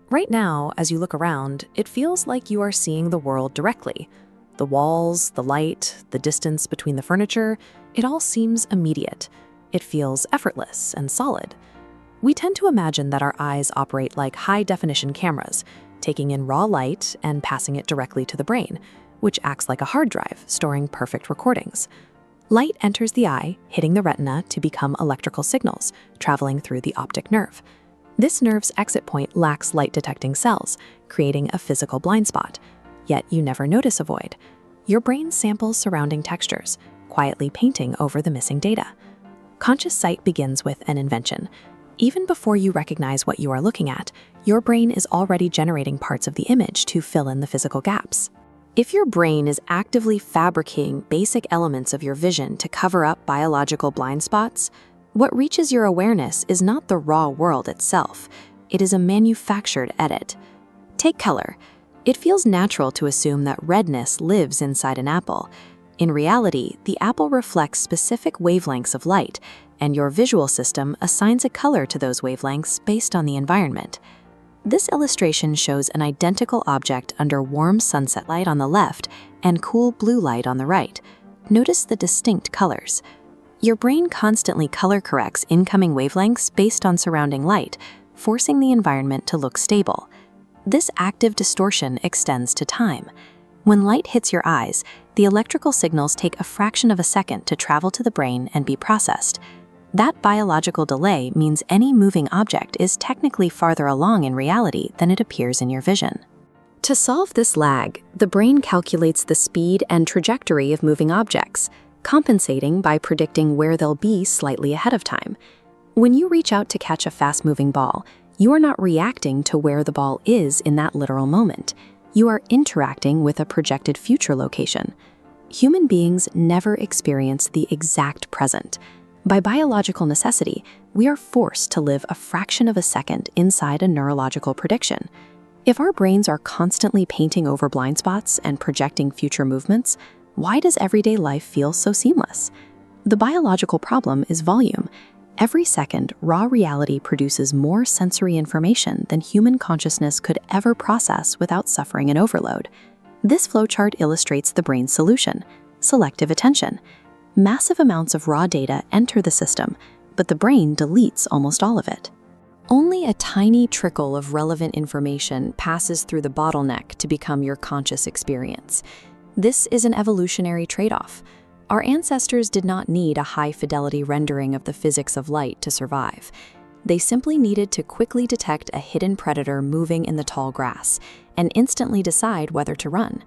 Right now, as you look around, it feels like you are seeing the world directly. The walls, the light, the distance between the furniture, it all seems immediate. It feels effortless and solid. We tend to imagine that our eyes operate like high-definition cameras, taking in raw light and passing it directly to the brain, which acts like a hard drive, storing perfect recordings. Light enters the eye, hitting the retina to become electrical signals, traveling through the optic nerve. This nerve's exit point lacks light-detecting cells, creating a physical blind spot. Yet you never notice a void. Your brain samples surrounding textures, quietly painting over the missing data. Conscious sight begins with an invention. Even before you recognize what you are looking at, your brain is already generating parts of the image to fill in the physical gaps. If your brain is actively fabricating basic elements of your vision to cover up biological blind spots, what reaches your awareness is not the raw world itself. It is a manufactured edit. Take color. It feels natural to assume that redness lives inside an apple. In reality, the apple reflects specific wavelengths of light, and your visual system assigns a color to those wavelengths based on the environment. This illustration shows an identical object under warm sunset light on the left and cool blue light on the right. Notice the distinct colors. Your brain constantly color corrects incoming wavelengths based on surrounding light, forcing the environment to look stable. This active distortion extends to time. When light hits your eyes, the electrical signals take a fraction of a second to travel to the brain and be processed. That biological delay means any moving object is technically farther along in reality than it appears in your vision. To solve this lag, the brain calculates the speed and trajectory of moving objects, compensating by predicting where they'll be slightly ahead of time. When you reach out to catch a fast-moving ball, you are not reacting to where the ball is in that literal moment. You are interacting with a projected future location. Human beings never experience the exact present. By biological necessity, we are forced to live a fraction of a second inside a neurological prediction. If our brains are constantly painting over blind spots and projecting future movements, why does everyday life feel so seamless? The biological problem is volume. Every second, raw reality produces more sensory information than human consciousness could ever process without suffering an overload. This flowchart illustrates the brain's solution: selective attention. Massive amounts of raw data enter the system, but the brain deletes almost all of it. Only a tiny trickle of relevant information passes through the bottleneck to become your conscious experience. This is an evolutionary trade-off. Our ancestors did not need a high-fidelity rendering of the physics of light to survive. They simply needed to quickly detect a hidden predator moving in the tall grass and instantly decide whether to run.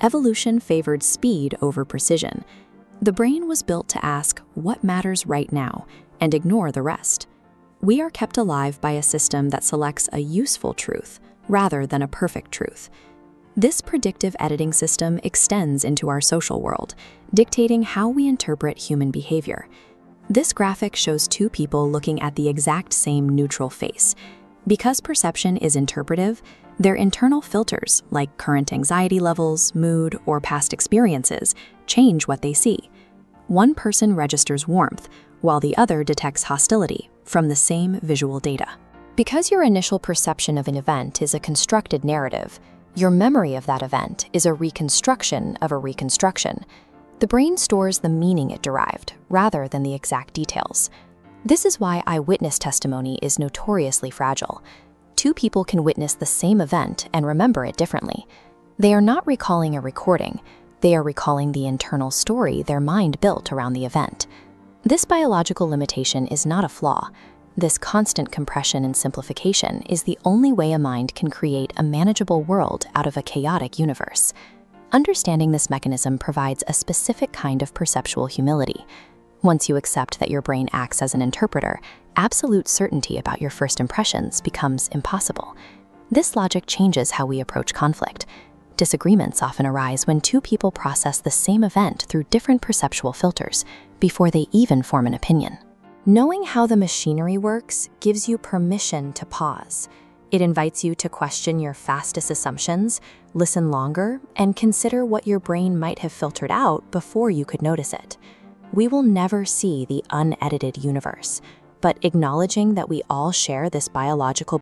Evolution favored speed over precision. The brain was built to ask, what matters right now, and ignore the rest. We are kept alive by a system that selects a useful truth rather than a perfect truth. This predictive editing system extends into our social world, dictating how we interpret human behavior. This graphic shows two people looking at the exact same neutral face. Because perception is interpretive, their internal filters, like current anxiety levels, mood, or past experiences, change what they see. One person registers warmth, while the other detects hostility from the same visual data. Because your initial perception of an event is a constructed narrative, your memory of that event is a reconstruction of a reconstruction. The brain stores the meaning it derived, rather than the exact details. This is why eyewitness testimony is notoriously fragile. Two people can witness the same event and remember it differently. They are not recalling a recording. They are recalling the internal story their mind built around the event. This biological limitation is not a flaw. This constant compression and simplification is the only way a mind can create a manageable world out of a chaotic universe. Understanding this mechanism provides a specific kind of perceptual humility. Once you accept that your brain acts as an interpreter, absolute certainty about your first impressions becomes impossible. This logic changes how we approach conflict. Disagreements often arise when two people process the same event through different perceptual filters before they even form an opinion. Knowing how the machinery works gives you permission to pause. It invites you to question your fastest assumptions, listen longer, and consider what your brain might have filtered out before you could notice it. We will never see the unedited universe, but acknowledging that we all share this biological